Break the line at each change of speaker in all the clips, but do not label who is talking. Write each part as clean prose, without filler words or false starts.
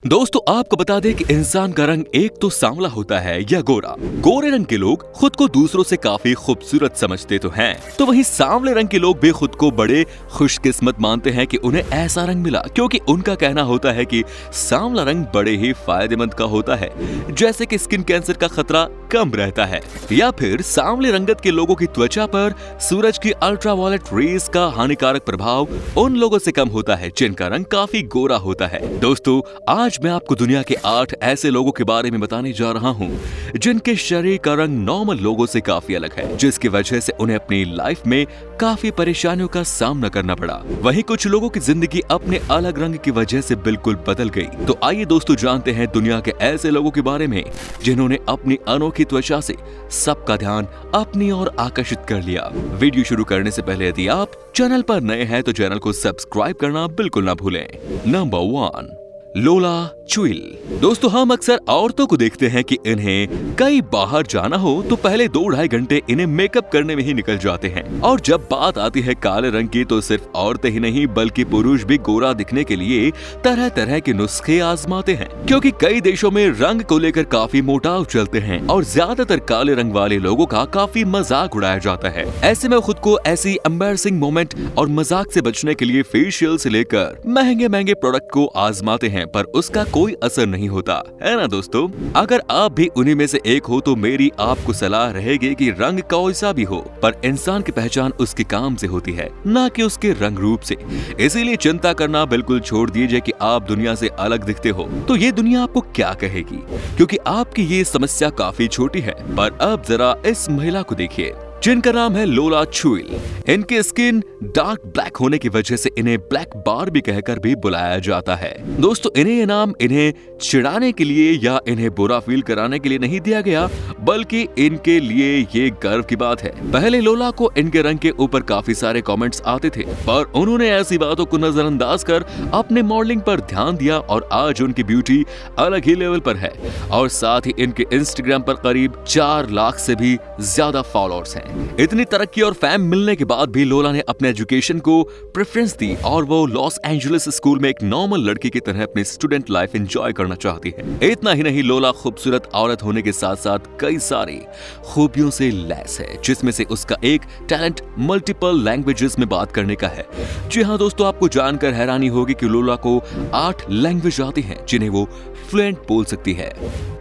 दोस्तों आपको बता दें कि इंसान का रंग एक तो सांवला होता है या गोरा। गोरे रंग के लोग खुद को दूसरों से काफी खूबसूरत समझते तो हैं, तो वहीं सांवले रंग के लोग भी खुद को बड़े खुशकिस्मत मानते हैं कि उन्हें ऐसा रंग मिला, क्योंकि उनका कहना होता है कि सांवला रंग बड़े ही फायदेमंद का होता है, जैसे कि स्किन कैंसर का खतरा कम रहता है, या फिर सांवले रंगत के लोगों की त्वचा पर सूरज की अल्ट्रावायलेट रेज का हानिकारक प्रभाव उन लोगों से कम होता है जिनका रंग काफी गोरा होता है। दोस्तों आज मैं आपको दुनिया के 8 ऐसे लोगों के बारे में बताने जा रहा हूं जिनके शरीर का रंग नॉर्मल लोगों से काफी अलग है, जिसकी वजह से उन्हें अपनी लाइफ में काफी परेशानियों का सामना करना पड़ा। वहीं कुछ लोगों की जिंदगी अपने अलग रंग की वजह से बिल्कुल बदल गई। तो आइए दोस्तों जानते हैं दुनिया के ऐसे लोगों के बारे में जिन्होंने अपनी अनोखी त्वचा से सबका ध्यान अपनी ओर आकर्षित कर लिया। वीडियो शुरू करने से पहले यदि आप चैनल पर नए हैं तो चैनल को सब्सक्राइब करना बिल्कुल ना भूलें। नंबर 1, लोला चुइल। दोस्तों हम अक्सर औरतों को देखते हैं कि इन्हें कहीं बाहर जाना हो तो पहले 2-2.5 घंटे इन्हें मेकअप करने में ही निकल जाते हैं, और जब बात आती है काले रंग की तो सिर्फ औरतें ही नहीं बल्कि पुरुष भी गोरा दिखने के लिए तरह तरह के नुस्खे आजमाते हैं, क्योंकि कई देशों में रंग को लेकर काफी मोटाव चलते हैं और ज्यादातर काले रंग वाले लोगों का काफी मजाक उड़ाया जाता है। ऐसे में खुद को ऐसी एम्बैरसिंग मोमेंट और मजाक से बचने के लिए फेशियल से लेकर महंगे महंगे प्रोडक्ट को आजमाते हैं, पर उसका कोई असर नहीं होता है ना दोस्तों। अगर आप भी उन्हीं में से एक हो तो मेरी आपको सलाह रहेगी कि रंग कोई भी हो, पर इंसान की पहचान उसके काम से होती है, ना कि उसके रंग रूप से। इसीलिए चिंता करना बिल्कुल छोड़ दीजिए कि आप दुनिया से अलग दिखते हो तो ये दुनिया आपको क्या कहेगी, क्योंकि आपकी ये समस्या काफी छोटी है। पर अब जरा इस महिला को देखिए जिनका नाम है लोला चुइल। इनकी स्किन डार्क ब्लैक होने की वजह से इन्हें ब्लैक बार्बी कहकर भी बुलाया जाता है। दोस्तों इन्हें ये नाम इन्हें चिढ़ाने के लिए या इन्हें बुरा फील कराने के लिए नहीं दिया गया, बल्कि इनके लिए ये गर्व की बात है। पहले लोला को इनके रंग के ऊपर काफी सारे कमेंट्स आते थे, पर उन्होंने ऐसी बातों को नजरअंदाज कर अपने मॉडलिंग पर ध्यान दिया और आज उनकी ब्यूटी अलग ही लेवल पर है, और साथ ही इनके इंस्टाग्राम पर करीब 4 लाख से भी ज्यादा फॉलोअर्स हैं। इतनी तरक्की और फैम मिलने के बाद भी लोला ने अपने एजुकेशन को प्रेफरेंस दी और वो लॉस एंजलिस स्कूल में एक नॉर्मल लड़की की तरह अपनी स्टूडेंट लाइफ एंजॉय करना चाहती है। इतना ही नहीं, लोला खूबसूरत औरत होने के साथ साथ कई सारी खूबियों से लैस है, जिसमें से उसका एक टैलेंट मल्टीपल लैंग्वेजेस में बात करने का है। जी हाँ दोस्तों, आपको जानकर हैरानी होगी कि लोला को 8 लैंग्वेज आती हैं जिन्हें वो फ्लुएंट बोल सकती है।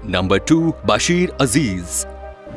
नंबर 2, बशीर अजीज।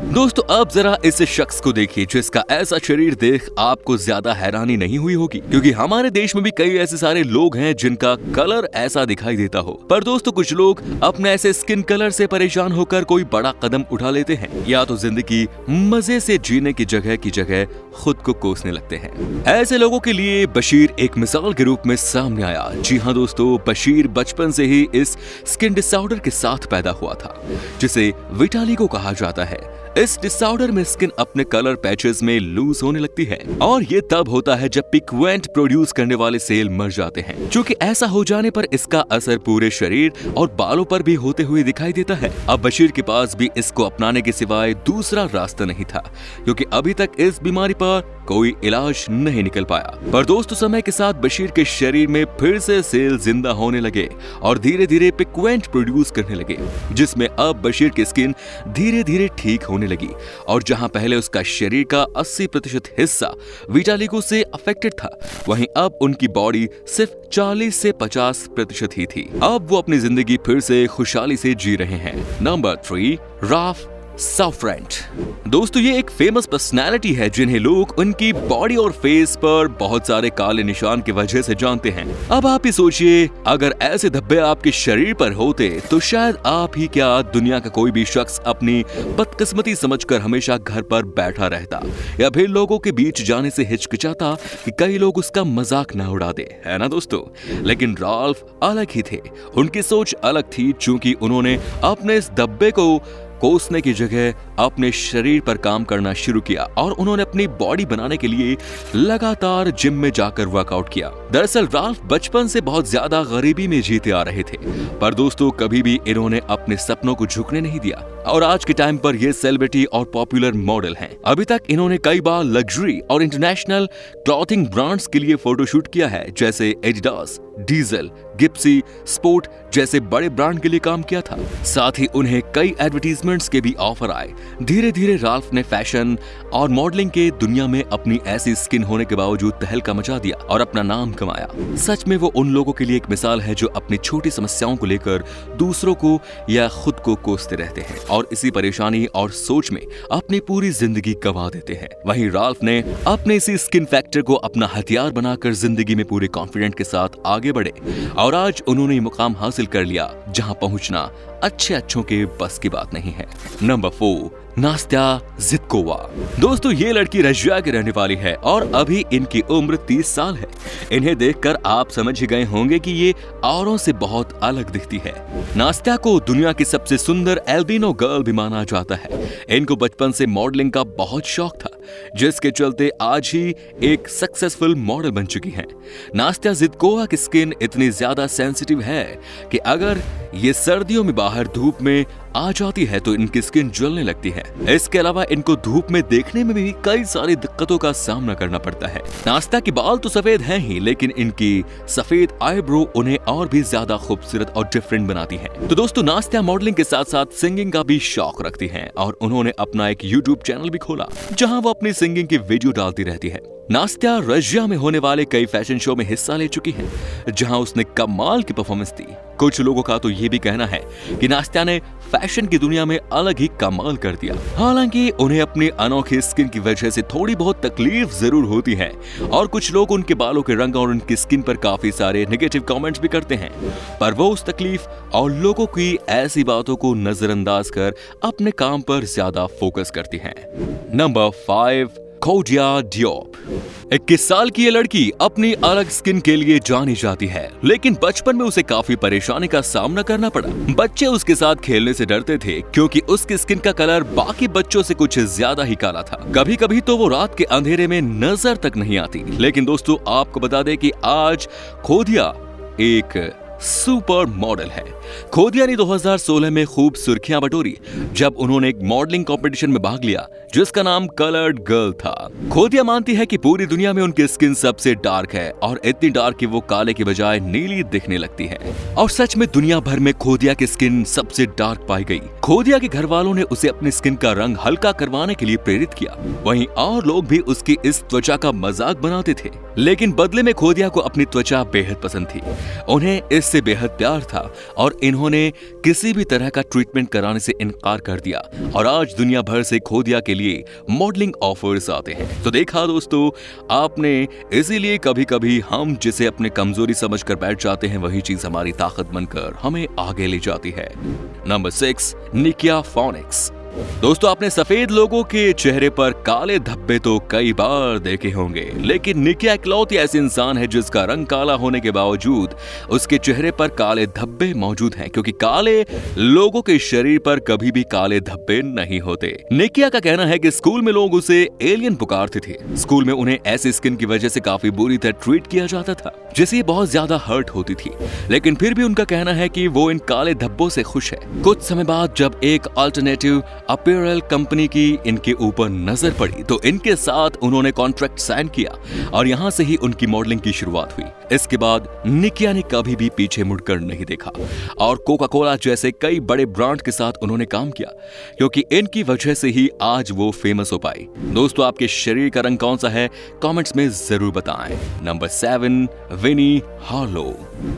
दोस्तों अब जरा इस शख्स को देखिए जिसका ऐसा शरीर देख आपको ज्यादा हैरानी नहीं हुई होगी, क्योंकि हमारे देश में भी कई ऐसे सारे लोग हैं जिनका कलर ऐसा दिखाई देता हो। पर दोस्तों कुछ लोग अपने ऐसे स्किन कलर से परेशान होकर कोई बड़ा कदम उठा लेते हैं, या तो जिंदगी मजे से जीने की जगह खुद को कोसने लगते हैं। ऐसे लोगों के लिए बशीर एक मिसाल के रूप में सामने आया। जी हाँ दोस्तों, बशीर बचपन से ही इस स्किन डिसऑर्डर के साथ पैदा हुआ था जिसे विटालिगो कहा जाता है। इस डिसऑर्डर में स्किन अपने कलर पैचेस में लूज होने लगती है, और ये तब होता है जब पिगमेंट प्रोड्यूस करने वाले सेल मर जाते हैं। क्योंकि ऐसा हो जाने पर इसका असर पूरे शरीर और बालों पर भी होते हुए दिखाई देता है। अब बशीर के पास भी इसको अपनाने के सिवाय दूसरा रास्ता नहीं था, क्योंकि अभी तक इस बीमारी पर कोई इलाज नहीं निकल पाया। पर दोस्तों समय के साथ बशीर के शरीर में फिर से सेल जिंदा होने लगे और धीरे धीरे पिगमेंट प्रोड्यूस करने लगे, जिसमें अब बशीर की स्किन धीरे धीरे ठीक होने लगी, और जहां पहले उसका शरीर का 80% हिस्सा विटालिगो से अफेक्टेड था, वहीं अब उनकी बॉडी सिर्फ 40 से 50% ही थी। अब वो अपनी जिंदगी फिर से खुशहाली से जी रहे हैं। नंबर 3, राल्फ साफ्रेंट। दोस्तों ये एक फेमस पर्सनालिटी है जिन्हें लोग उनकी बॉडी और फेस पर बहुत सारे काले निशान की वजह से जानते हैं। अब आप ही सोचिए, अगर ऐसे धब्बे आपके शरीर पर होते तो शायद आप ही क्या दुनिया का कोई भी शख्स अपनी बदकिस्मती समझकर हमेशा घर पर बैठा रहता, या फिर लोगों के बीच जाने से हिचकिचाता कि कई लोग उसका मजाक न उड़ा दे, है ना दोस्तों। लेकिन राल्फ अलग ही थे, उनकी सोच अलग थी, चूंकि उन्होंने अपने इस धब्बे को कोसने की जगह अपने शरीर पर काम करना शुरू किया, और उन्होंने अपनी बॉडी बनाने के लिए लगातार जिम में जाकर वर्कआउट किया। दरअसल राल्फ बचपन से बहुत ज्यादा गरीबी में जीते आ रहे थे, पर दोस्तों कभी भी इन्होंने अपने सपनों को झुकने नहीं दिया। और आज के टाइम पर ये सेलिब्रिटी और पॉपुलर मॉडल हैं। अभी तक इन्होंने कई बार लग्जरी और इंटरनेशनल क्लॉथिंग ब्रांड्स के लिए फोटोशूट किया है, जैसे एडिडास, डीजल, गिप्सी, स्पोर्ट जैसे बड़े ब्रांड के लिए काम किया था। साथ ही उन्हें कई एडवर्टीजमेंट्स के भी ऑफर आए। धीरे धीरे राल्फ ने फैशन और मॉडलिंग के दुनिया में अपनी ऐसी स्किन होने के बावजूद तहलका मचा दिया और अपना नाम कमाया। सच में वो उन लोगों के लिए एक मिसाल है जो अपनी छोटी समस्याओं को लेकर दूसरों को या खुद को कोसते रहते हैं और इसी परेशानी और सोच में अपनी पूरी जिंदगी गंवा देते हैं। वहीं राल्फ ने अपने इसी स्किन फैक्टर को अपना हथियार बनाकर जिंदगी में पूरे कॉन्फिडेंट के साथ आगे बढ़े और आज उन्होंने ये मुकाम हासिल कर लिया जहां पहुंचना अच्छों के बस की बात नहीं है। Number 4, Nastya Zhidkova. दोस्तों, ये लड़की रशिया की रहने वाली है और अभी इनकी उम्र 30 साल है। इन्हें देखकर आप समझ ही गए होंगे कि ये औरों से बहुत अलग दिखती है। नास्त्या को दुनिया की सबसे सुंदर एल्बिनो गर्ल भी माना जाता है। इनको बचपन से मॉडलिंग का बहुत शौक था, जिसके चलते आज ही एक सक्सेसफुल मॉडल बन चुकी हैं। नास्त्या ज़िदकोवा की स्किन इतनी ज्यादा सेंसिटिव है कि अगर ये सर्दियों में बाहर धूप में आ जाती है तो इनकी स्किन जलने लगती है। इसके अलावा इनको धूप में देखने में भी कई सारी दिक्कतों का सामना करना पड़ता है। नास्त्या के बाल तो सफेद हैं ही, लेकिन इनकी सफेद आईब्रो उन्हें और भी ज्यादा खूबसूरत और डिफरेंट बनाती है। तो दोस्तों, नास्त्या मॉडलिंग के साथ साथ सिंगिंग का भी शौक रखती हैं और उन्होंने अपना एक यूट्यूब चैनल भी खोला जहां वो अपनी सिंगिंग की वीडियो डालती रहती है। नास्त्या रशिया में होने वाले कई फैशन शो में हिस्सा ले चुकी हैं, जहां उसने कमाल की परफॉर्मेंस दी। कुछ लोगों का तो ये भी कहना है कि नास्त्या ने फैशन की दुनिया में अलग ही कमाल कर दिया। हालांकि उन्हें अपनी अनोखी स्किन की वजह से थोड़ी बहुत तकलीफ जरूर होती है और कुछ लोग उनके बालों के रंग और उनकी स्किन पर काफी सारे नेगेटिव कमेंट्स भी करते हैं, पर वो उस तकलीफ और लोगों की ऐसी बातों को नजरअंदाज कर अपने काम पर ज्यादा फोकस करती हैं। Number 5, Claudia Diop. 21 साल की ये लड़की अपनी अलग स्किन के लिए जानी जाती है, लेकिन बचपन में उसे काफी परेशानी का सामना करना पड़ा। बच्चे उसके साथ खेलने से डरते थे क्योंकि उसकी स्किन का कलर बाकी बच्चों से कुछ ज्यादा ही काला था। कभी कभी तो वो रात के अंधेरे में नजर तक नहीं आती। लेकिन दोस्तों, आपको बता दें कि आज क्लॉडिया एक सुपर मॉडल है। क्लॉडिया ने 2016 में खूब सुर्खियां बटोरी जब उन्होंने एक मॉडलिंग कंपटीशन में भाग लिया जिसका नाम कलर्ड गर्ल था। क्लॉडिया मानती है कि पूरी दुनिया में उनकी स्किन सबसे डार्क है और इतनी डार्क कि वो काले की बजाय नीली दिखने लगती है। और सच में दुनिया भर में क्लॉडिया की स्किन सबसे डार्क पाई गई। क्लॉडिया के घर वालों ने उसे अपनी स्किन का रंग हल्का करवाने के लिए प्रेरित किया। वहीं और लोग भी उसकी इस त्वचा का मजाक बनाते थे, लेकिन बदले में क्लॉडिया को अपनी त्वचा बेहद पसंद थी। उन्हें इससे बेहद प्यार था और इन्होंने किसी भी तरह का ट्रीटमेंट कराने से इनकार कर दिया और आज दुनिया भर से क्लॉडिया के लिए मॉडलिंग ऑफर्स आते हैं। तो देखा दोस्तों आपने, इसीलिए कभी कभी हम जिसे अपने कमजोरी समझकर बैठ जाते हैं वही चीज हमारी ताकत बनकर हमें आगे ले जाती है। Number 6, Nikiya phoenix. दोस्तों, आपने सफेद लोगों के चेहरे पर काले धब्बे तो कई बार देखे होंगे, लेकिन निकिया इकलौती ऐसी इंसान है जिसका रंग काला होने के बावजूद उसके चेहरे पर काले धब्बे मौजूद हैं, क्योंकि काले लोगों के शरीर पर कभी भी काले धब्बे नहीं होते। निकिया का कहना है कि स्कूल में लोग उसे एलियन पुकारते थे। स्कूल में उन्हें ऐसी स्किन की वजह से काफी बुरी तरह ट्रीट किया जाता था, जिससे बहुत ज्यादा हर्ट होती थी, लेकिन फिर भी उनका कहना है कि वो इन काले धब्बों से खुश है। कुछ समय बाद जब एक अल्टरनेटिव अपीयरल कंपनी की इनके ऊपर नजर पड़ी तो इनके साथ उन्होंने कॉन्ट्रैक्ट साइन किया और यहां से ही उनकी मॉडलिंग की शुरुआत हुई। इसके बाद निकिया ने कभी भी पीछे मुड़कर नहीं देखा और कोका कोला जैसे कई बड़े ब्रांड के साथ उन्होंने काम किया, क्योंकि इनकी वजह से ही आज वो फेमस हो पाई। दोस्तों, आपके शरीर का रंग कौन सा है कमेंट्स में जरूर बताएं। नंबर 7, विनी हार्लो।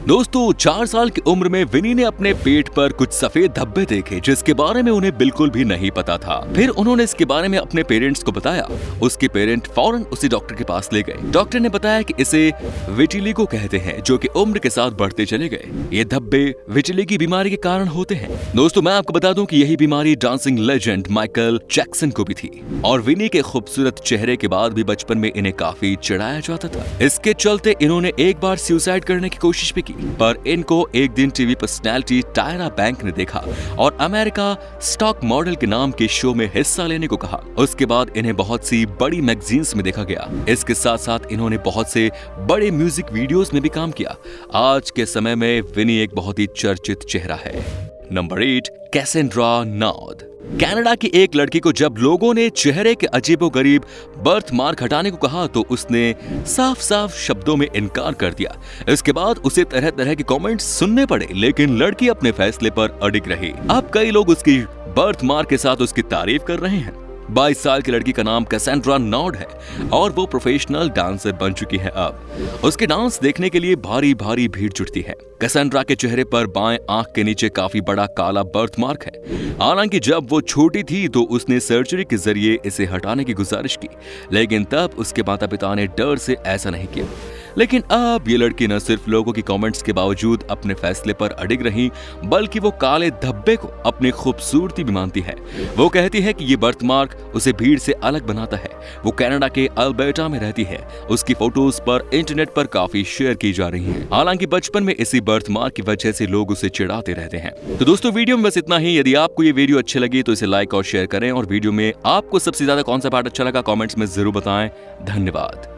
दोस्तों, 4 साल की उम्र में विनी ने अपने पेट पर कुछ सफेद धब्बे देखे जिसके बारे में उन्हें बिल्कुल भी नहीं पता था। फिर उन्होंने इसके बारे में अपने पेरेंट्स को बताया। उसके पेरेंट फौरन उसे डॉक्टर के पास ले गए। डॉक्टर ने बताया कि इसे विटिलिगो कहते हैं, जो कि उम्र के साथ बढ़ते चले गए। ये धब्बे विटिलिगो की बीमारी के कारण होते हैं। दोस्तों, मैं आपको बता दूं कि यही बीमारी डांसिंग लेजेंड माइकल जैक्सन को भी थी और विनी के खूबसूरत चेहरे के बाद भी बचपन में इन्हें काफी चिढ़ाया जाता था। इसके चलते इन्होंने एक बार सुसाइड करने की कोशिश भी की, पर इनको एक दिन टीवी पर्सनैलिटी टायरा बैंक ने देखा और अमेरिका स्टॉक मॉडल के नाम के शो में हिस्सा लेने को कहा। उसके बाद इन्हें बहुत सी बड़ी मैगजीन्स में देखा गया। इसके साथ साथ इन्होंने बहुत से बड़े म्यूजिक वीडियोस में भी काम किया। आज के समय में विनी एक बहुत ही चर्चित चेहरा है। Number 8, Cassandra north. कनाडा की एक लड़की को जब लोगों ने चेहरे के अजीबोगरीब बर्थ मार्क हटाने को कहा तो उसने साफ साफ शब्दों में इनकार कर दिया। इसके बाद उसे तरह तरह के कमेंट्स सुनने पड़े, लेकिन लड़की अपने फैसले पर अडिग रही। अब कई लोग उसकी बर्थ मार्क के साथ उसकी तारीफ कर रहे हैं। 22 साल की लड़की का नाम कैसेंड्रा नॉर्थ है और वो प्रोफेशनल डांसर बन चुकी है। अब उसके डांस देखने के लिए भारी भारी भीड़ जुटती है। कैसेंड्रा के चेहरे पर बाएं आंख के नीचे काफी बड़ा काला बर्थ मार्क है। हालांकि जब वो छोटी थी तो उसने सर्जरी के जरिए इसे हटाने की गुजारिश की, लेकिन तब उसके माता पिता ने डर से ऐसा नहीं किया। लेकिन अब ये लड़की न सिर्फ लोगों की कमेंट्स के बावजूद अपने फैसले पर अडिग रही, बल्कि वो काले धब्बे को अपनी खूबसूरती भी मानती है। वो कहती है कि ये बर्थ मार्क उसे भीड़ से अलग बनाता है। वो कनाडा के अल्बर्टा में रहती है। उसकी फोटोज पर इंटरनेट पर काफी शेयर की जा रही हैं। हालांकि बचपन में इसी बर्थ मार्क की वजह से लोग उसे चिढ़ाते रहते हैं। तो दोस्तों, वीडियो में बस इतना ही। यदि आपको ये वीडियो अच्छी लगी तो इसे लाइक और शेयर करें, और वीडियो में आपको सबसे ज्यादा कौन सा पार्ट अच्छा लगा कमेंट्स में जरूर बताएं। धन्यवाद।